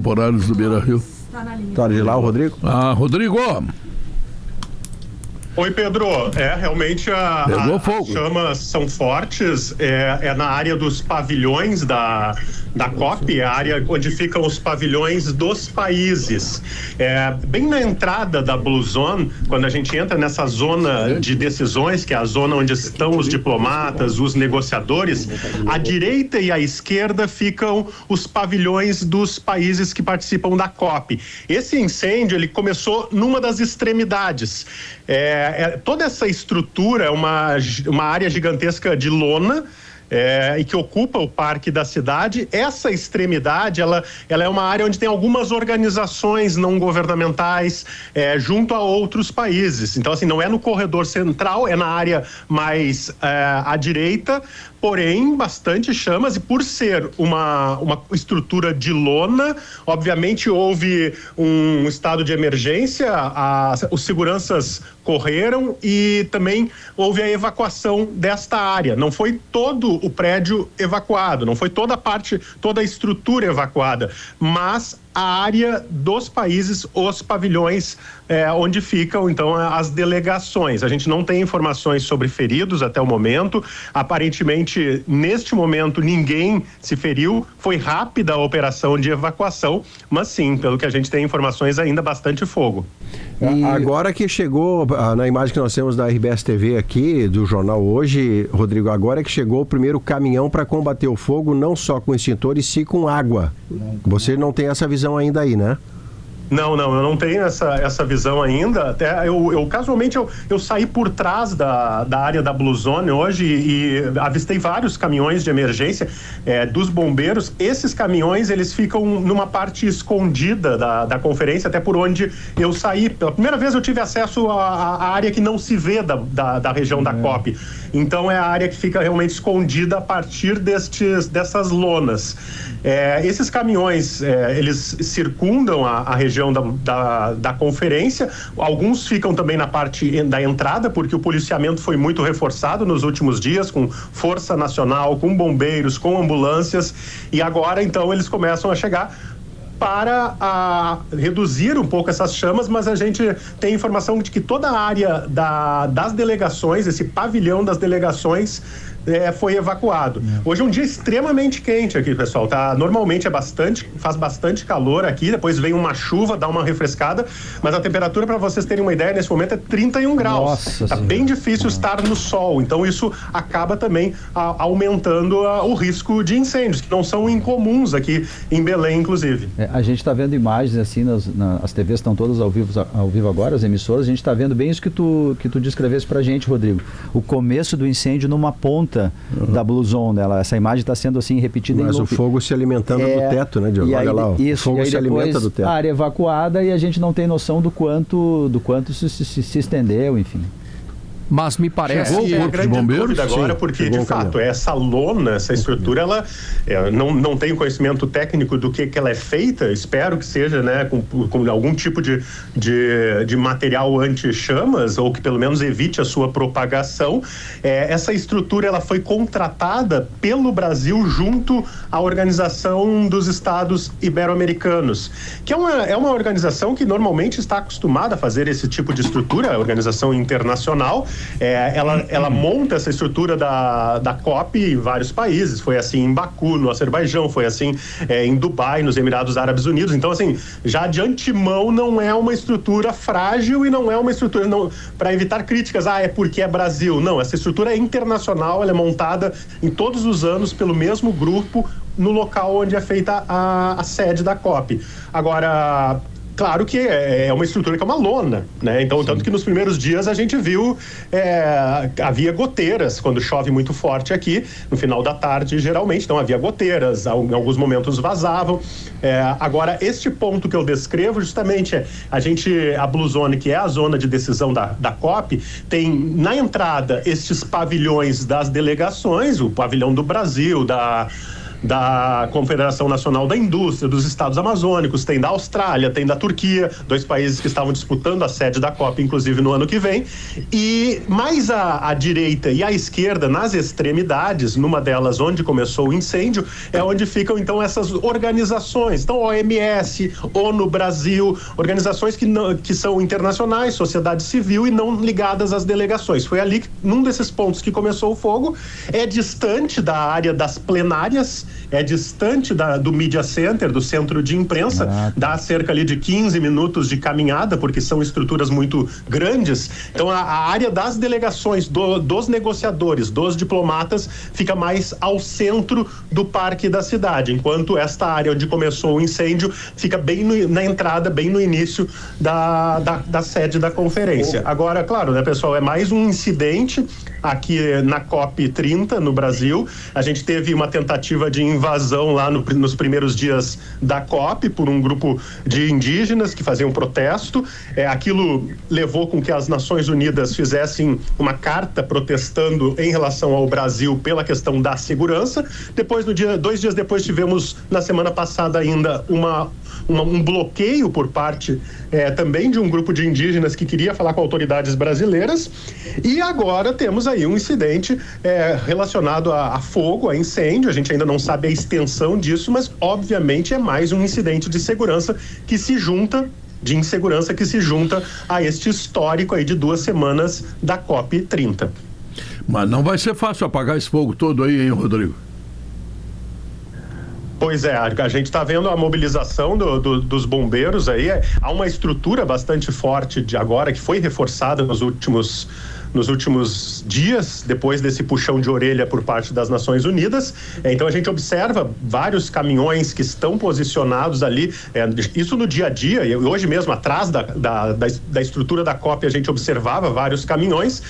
Temporários do Beira-Rio. Tá de lá o Rodrigo? Rodrigo! Oi, Pedro. Realmente as chamas são fortes. É na área dos pavilhões da COP, a área onde ficam os pavilhões dos países. Bem na entrada da Blue Zone, quando a gente entra nessa zona de decisões, que é a zona onde estão os diplomatas, os negociadores, à direita e à esquerda ficam os pavilhões dos países que participam da COP. Esse incêndio, ele começou numa das extremidades. Toda essa estrutura é uma área gigantesca de lona, e que ocupa o parque da cidade. Essa extremidade, ela é uma área onde tem algumas organizações não governamentais junto a outros países. Então, assim, não é no corredor central, é na área mais à direita, porém, bastante chamas, e por ser uma estrutura de lona, obviamente houve um estado de emergência, os seguranças correram e também houve a evacuação desta área. Não foi todo o prédio evacuado, não foi toda a estrutura evacuada, mas a área dos países, os pavilhões onde ficam, então, as delegações. A gente não tem informações sobre feridos até o momento. Aparentemente, neste momento, ninguém se feriu. Foi rápida a operação de evacuação, mas sim, pelo que a gente tem informações, ainda bastante fogo. Agora que chegou, na imagem que nós temos da RBS TV aqui, do jornal Hoje, Rodrigo, agora que chegou o primeiro caminhão para combater o fogo, não só com extintor, e sim com água. Você não tem essa visão ainda aí, né? Não, eu não tenho essa visão ainda. Até casualmente, eu saí por trás da área da Blue Zone hoje e avistei vários caminhões de emergência dos bombeiros. Esses caminhões, eles ficam numa parte escondida da conferência, até por onde eu saí. Pela primeira vez eu tive acesso à área que não se vê da região da COP. Então é a área que fica realmente escondida a partir dessas lonas. Esses caminhões, eles circundam a região da conferência. Alguns ficam também na parte da entrada, porque o policiamento foi muito reforçado nos últimos dias, com Força Nacional, com bombeiros, com ambulâncias, e agora então eles começam a chegar para reduzir um pouco essas chamas, mas a gente tem informação de que toda a área das delegações, esse pavilhão das delegações, foi evacuado. Hoje é um dia extremamente quente aqui, pessoal, tá? Normalmente faz bastante calor aqui, depois vem uma chuva, dá uma refrescada, mas a temperatura, para vocês terem uma ideia, nesse momento é 31 graus. Nossa, tá bem difícil estar no sol, então isso acaba também aumentando o risco de incêndios, que não são incomuns aqui em Belém, inclusive. A gente está vendo imagens assim, as TVs estão todas ao vivo agora, as emissoras, a gente está vendo bem isso que tu descrevesse pra gente, Rodrigo. O começo do incêndio numa ponta da Blue Zone, essa imagem está sendo assim repetida. Mas o fogo se alimentando do teto, né, Diogo? Olha lá, o fogo se alimenta do teto. A área evacuada e a gente não tem noção do quanto se estendeu, enfim. Mas me parece que é a grande dúvida agora, porque de fato essa lona, essa estrutura, ela não tenho conhecimento técnico do que ela é feita. Espero que seja, né, com algum tipo de material anti-chamas, ou que pelo menos evite a sua propagação. Essa estrutura, ela foi contratada pelo Brasil junto à Organização dos Estados Ibero-Americanos, que é uma organização que normalmente está acostumada a fazer esse tipo de estrutura, a organização internacional. Ela monta essa estrutura da COP em vários países. Foi assim em Baku, no Azerbaijão, foi assim em Dubai, nos Emirados Árabes Unidos. Então, assim, já de antemão não é uma estrutura frágil e não é uma estrutura para evitar críticas. É porque é Brasil. Não, essa estrutura é internacional, ela é montada em todos os anos pelo mesmo grupo no local onde é feita a sede da COP. Agora, claro que é uma estrutura que é uma lona, né? Então, tanto que nos primeiros dias a gente viu, havia goteiras quando chove muito forte aqui, no final da tarde, geralmente. Então, havia goteiras, em alguns momentos vazavam. Agora, este ponto que eu descrevo, justamente, a Blue Zone, que é a zona de decisão da COP, tem na entrada estes pavilhões das delegações, o pavilhão do Brasil, da Confederação Nacional da Indústria, dos Estados Amazônicos, tem da Austrália, tem da Turquia, 2 países que estavam disputando a sede da COP, inclusive no ano que vem, e mais à direita e à esquerda, nas extremidades, numa delas onde começou o incêndio, é onde ficam então essas organizações, então OMS, ONU Brasil, organizações que são internacionais, sociedade civil e não ligadas às delegações. Foi ali, num desses pontos que começou o fogo, é distante da área das plenárias, é distante do Media Center, do centro de imprensa, dá cerca ali de 15 minutos de caminhada, porque são estruturas muito grandes. Então a área das delegações, dos negociadores, dos diplomatas, fica mais ao centro do parque da cidade, enquanto esta área onde começou o incêndio fica bem na entrada, bem no início da sede da conferência. Agora, claro, né, pessoal, é mais um incidente aqui na COP30 no Brasil. A gente teve uma tentativa de invasão lá nos primeiros dias da COP por um grupo de indígenas que faziam protesto. Aquilo levou com que as Nações Unidas fizessem uma carta protestando em relação ao Brasil pela questão da segurança. Depois, 2 dias depois, tivemos na semana passada ainda um bloqueio por parte também de um grupo de indígenas que queria falar com autoridades brasileiras, e agora temos aí um incidente relacionado a fogo, a incêndio. A gente ainda não sabe a extensão disso, mas obviamente é mais um incidente de segurança que se junta de insegurança que se junta a este histórico aí de 2 semanas da COP30. Mas não vai ser fácil apagar esse fogo todo aí, hein, Rodrigo? Pois é, a gente está vendo a mobilização dos bombeiros aí. Há uma estrutura bastante forte de agora, que foi reforçada nos últimos dias, depois desse puxão de orelha por parte das Nações Unidas. Então a gente observa vários caminhões que estão posicionados ali, isso no dia a dia, e hoje mesmo atrás da estrutura da COP a gente observava vários caminhões.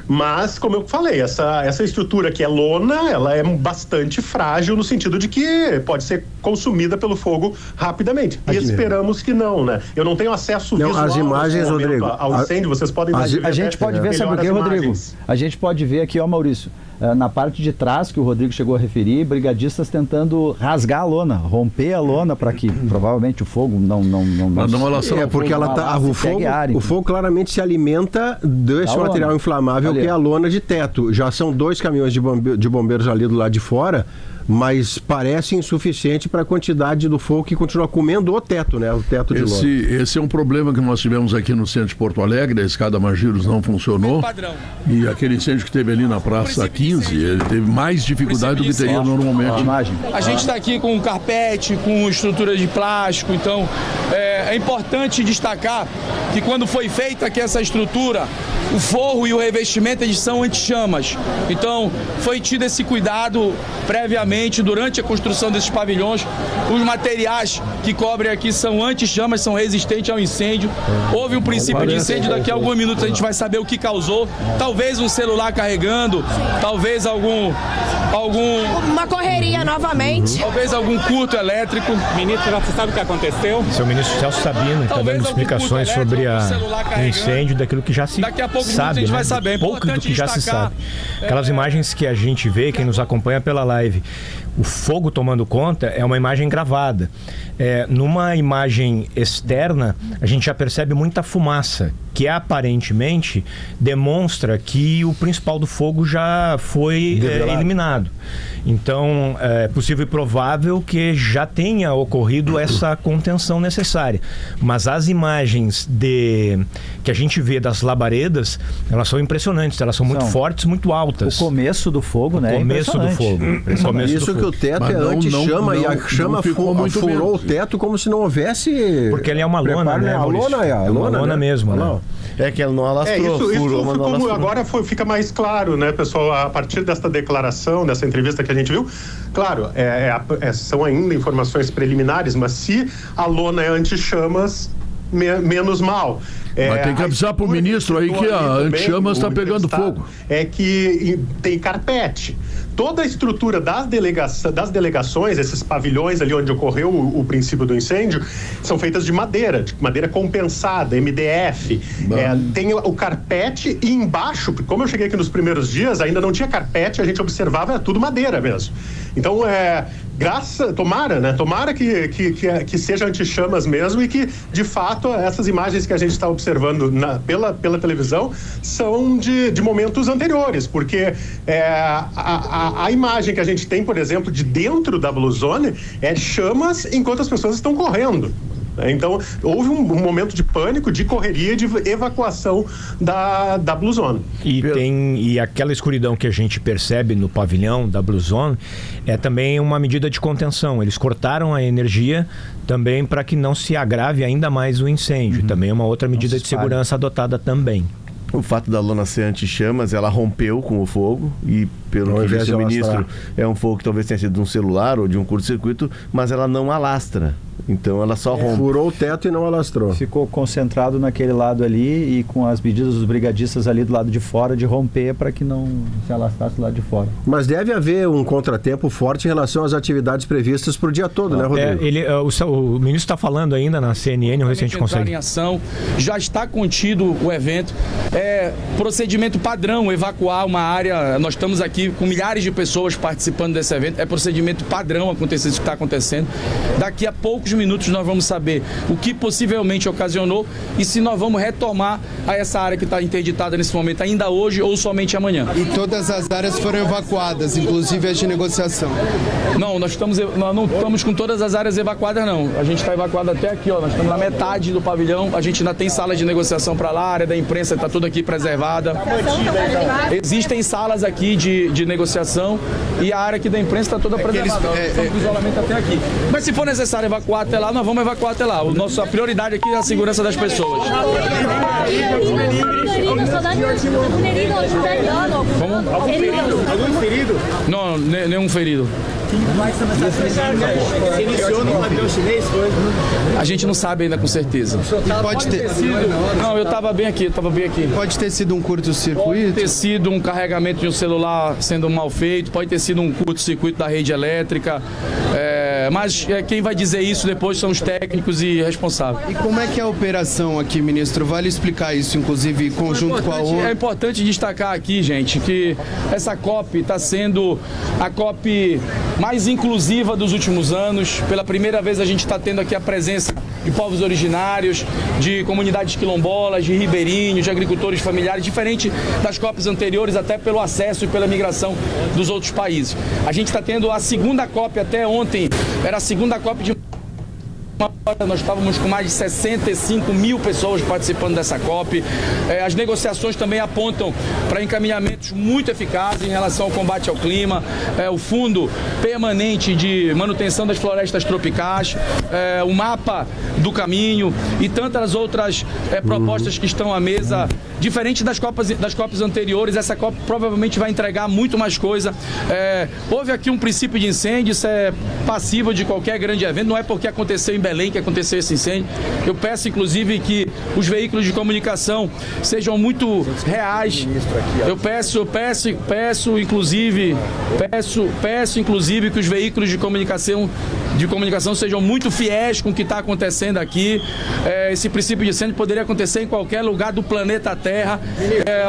Mas, como eu falei, essa estrutura que é lona, ela é bastante frágil no sentido de que pode ser consumida pelo fogo rapidamente. E esperamos que não, né? Eu não tenho acesso visual as imagens, Rodrigo, ao incêndio, vocês podem ver. A gente pode ver, sabe o que, Rodrigo? A gente pode ver aqui, ó, Maurício, na parte de trás que o Rodrigo chegou a referir, brigadistas tentando rasgar a lona, romper a lona para que provavelmente o fogo não porque ela tá, o fogo claramente se alimenta desse material inflamável que é a lona de teto. Já são 2 caminhões de bombeiros ali do lado de fora, mas parece insuficiente para a quantidade do fogo que continua comendo o teto, né? O teto de lona. Esse é um problema que nós tivemos aqui no centro de Porto Alegre. A escada Magiros não funcionou. E aquele incêndio que teve ali na Praça 15, ele teve mais dificuldade do que teria normalmente. A gente está aqui com carpete, com estrutura de plástico, então é importante destacar que quando foi feita aqui essa estrutura, o forro e o revestimento, eles são anti-chamas. Então, foi tido esse cuidado previamente durante a construção desses pavilhões. Os materiais que cobrem aqui são anti-chamas, são resistentes ao incêndio. Houve um princípio de incêndio, daqui a alguns minutos a gente vai saber o que causou. Talvez um celular carregando, talvez uma correria novamente. Talvez algum curto elétrico. Ministro, já você sabe o que aconteceu? Seu ministro Celso Sabino está dando explicações sobre o incêndio, daquilo que já se sabe, a gente vai saber. Pouco do que já se sabe. Aquelas imagens que a gente vê, quem nos acompanha pela live, o fogo tomando conta, é uma imagem gravada. Numa imagem externa, a gente já percebe muita fumaça, que aparentemente demonstra que o principal do fogo já foi eliminado. Então, é possível e provável que já tenha ocorrido essa contenção necessária. Mas as imagens que a gente vê das labaredas, elas são impressionantes, elas são muito fortes, muito altas. O começo do fogo, né? O começo do fogo. Isso que o teto é anti-chama e a chama furou o teto como se não houvesse... Porque ele é uma lona, né? A lona é uma lona mesmo, né? É que ela não alastrou, furou. Agora fica mais claro, né, pessoal, a partir desta declaração, dessa entrevista que a gente viu, claro, são ainda informações preliminares, mas se a lona é anti-chamas, menos mal. Mas tem que avisar pro ministro aí que a anti-chamas está pegando fogo. É que tem carpete. toda a estrutura das delegações, esses pavilhões ali onde ocorreu o princípio do incêndio, são feitas de madeira compensada, MDF. Tem o carpete e embaixo, como eu cheguei aqui nos primeiros dias, ainda não tinha carpete, a gente observava, tudo madeira mesmo. Então, tomara que seja anti-chamas mesmo e que, de fato, essas imagens que a gente está observando pela televisão são de momentos anteriores, porque a imagem que a gente tem, por exemplo, de dentro da Blue Zone é chamas enquanto as pessoas estão correndo. Então, houve um momento de pânico, de correria, de evacuação da Blue Zone. E aquela escuridão que a gente percebe no pavilhão da Blue Zone é também uma medida de contenção. Eles cortaram a energia também para que não se agrave ainda mais o incêndio. Também é uma outra medida de segurança adotada também. O fato da lona ser anti-chamas, ela rompeu com o fogo e, pelo que disse o ministro, é um fogo que talvez tenha sido de um celular ou de um curto-circuito, mas ela não alastra. Então ela só rompe. Furou o teto e não alastrou. Ficou concentrado naquele lado ali e com as medidas dos brigadistas ali do lado de fora de romper para que não se alastrasse do lado de fora. Mas deve haver um contratempo forte em relação às atividades previstas para o dia todo, né, Rodrigo? O ministro está falando ainda na CNN, o recente consegue. Em ação, já está contido o evento. É procedimento padrão evacuar uma área. Nós estamos aqui com milhares de pessoas participando desse evento. É procedimento padrão acontecer isso que está acontecendo. Daqui a poucos minutos nós vamos saber o que possivelmente ocasionou e se nós vamos retomar a essa área que está interditada nesse momento ainda hoje ou somente amanhã. E todas as áreas foram evacuadas, inclusive as de negociação? Não, nós não estamos com todas as áreas evacuadas, não. A gente está evacuado até aqui, ó. Nós estamos na metade do pavilhão. A gente ainda tem sala de negociação para lá, a área da imprensa está tudo aqui preservada. Existem salas aqui de negociação e a área aqui da imprensa está toda preservada. O isolamento até aqui. Mas se for necessário evacuar até lá, nós vamos evacuar até lá. A prioridade aqui é a segurança das pessoas. Como? Algum ferido? Não, nenhum ferido. Você iniciou no pavilhão chinês, foi? A gente não sabe ainda com certeza. Pode ter sido. Não, eu estava bem aqui, Pode ter sido um curto-circuito? Pode ter sido um carregamento de um celular sendo mal feito, pode ter sido um curto-circuito da rede elétrica. Mas quem vai dizer isso depois são os técnicos e responsáveis. E como é que é a operação aqui, ministro? Vale explicar isso, inclusive, conjunto com a ONU? É importante destacar aqui, gente, que essa COP está sendo a COP mais inclusiva dos últimos anos. Pela primeira vez a gente está tendo aqui a presença de povos originários, de comunidades quilombolas, de ribeirinhos, de agricultores familiares, diferente das COPs anteriores, até pelo acesso e pela migração dos outros países. A gente está tendo a segunda COP até ontem, era a segunda COP de... Nós estávamos com mais de 65 mil pessoas participando dessa COP. As negociações também apontam para encaminhamentos muito eficazes em relação ao combate ao clima, o fundo permanente de manutenção das florestas tropicais, o mapa do caminho e tantas outras propostas que estão à mesa. Diferente das COPs anteriores, essa COP provavelmente vai entregar muito mais coisa. Houve aqui um princípio de incêndio, isso é passível de qualquer grande evento, não é porque aconteceu em Belém que aconteceu esse incêndio. Eu peço, inclusive, que os veículos de comunicação sejam muito reais. Eu peço, inclusive, que os veículos de comunicação sejam muito fiéis com o que está acontecendo aqui. Esse princípio de incêndio poderia acontecer em qualquer lugar do planeta Terra.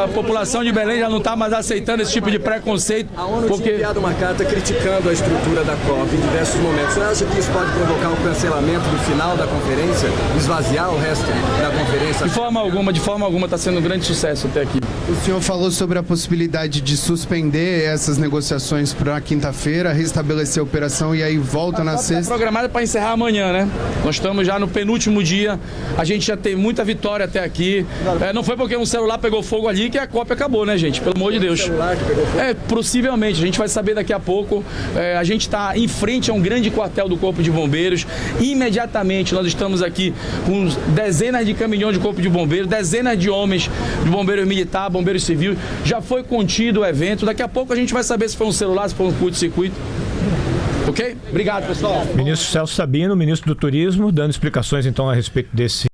A população de Belém já não está mais aceitando esse tipo de preconceito. A ONU tinha enviado uma carta criticando a estrutura da COP em diversos momentos. Você acha que isso pode provocar um cancelamento do final da conferência, esvaziar o resto da conferência? De forma alguma está sendo um grande sucesso até aqui. O senhor falou sobre a possibilidade de suspender essas negociações para quinta-feira, restabelecer a operação e aí volta na sexta. Está programada para encerrar amanhã, né? Nós estamos já no penúltimo dia, a gente já tem muita vitória até aqui. Não foi porque um celular pegou fogo ali que a COP acabou, né, gente? Pelo amor de Deus. Possivelmente, a gente vai saber daqui a pouco. A gente está em frente a um grande quartel do Corpo de Bombeiros. Imediatamente nós estamos aqui com dezenas de caminhões de Corpo de Bombeiros, dezenas de homens de bombeiros militar, bombeiros civil. Já foi contido o evento. Daqui a pouco a gente vai saber se foi um celular, se foi um curto-circuito. Ok? Obrigado, pessoal. Ministro Celso Sabino, ministro do Turismo, dando explicações então a respeito desse